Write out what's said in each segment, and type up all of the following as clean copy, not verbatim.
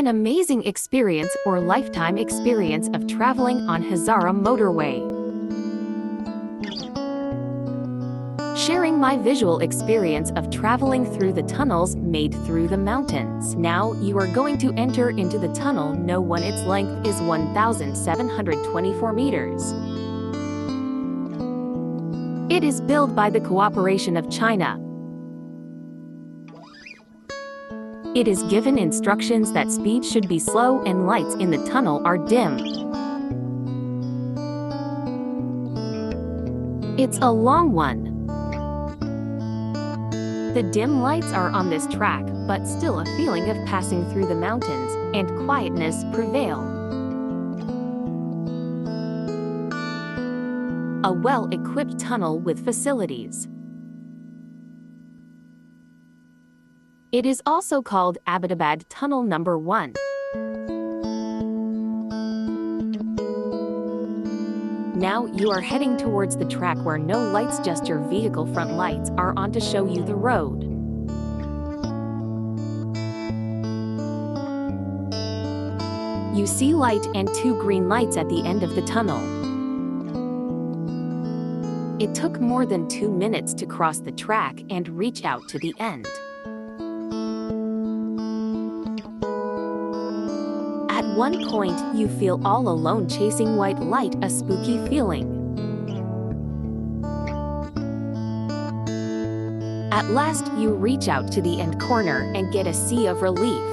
an amazing experience or lifetime experience of traveling on Hazara motorway. Sharing my visual experience of traveling through the tunnels made through the mountains. Now you are going to enter into the tunnel. Its length is 1,724 meters. It is built by the cooperation of China. It is given instructions that speed should be slow and lights in the tunnel are dim. It's a long one. The dim lights are on this track, but still a feeling of passing through the mountains, and quietness prevail. A well-equipped tunnel with facilities. It is also called Abbotabad Tunnel Number 1. Now you are heading towards the track where no lights, just your vehicle front lights are on to show you the road. You see light and 2 green lights at the end of the tunnel. It took more than 2 minutes to cross the track and reach out to the end. At one point, you feel all alone chasing white light, a spooky feeling. At last, you reach out to the end corner and get a sea of relief.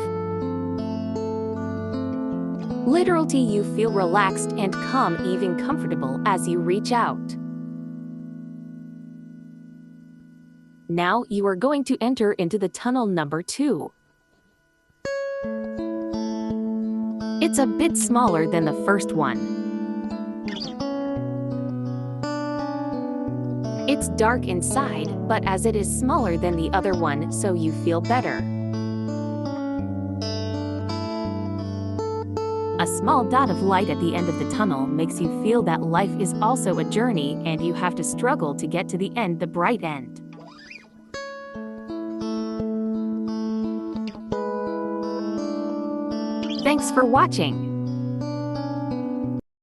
Literally, you feel relaxed and calm, even comfortable as you reach out. Now you are going to enter into the tunnel number 2. It's a bit smaller than the first one. It's dark inside, but as it is smaller than the other one, so you feel better. A small dot of light at the end of the tunnel makes you feel that life is also a journey and you have to struggle to get to the end, the bright end. Thanks for watching.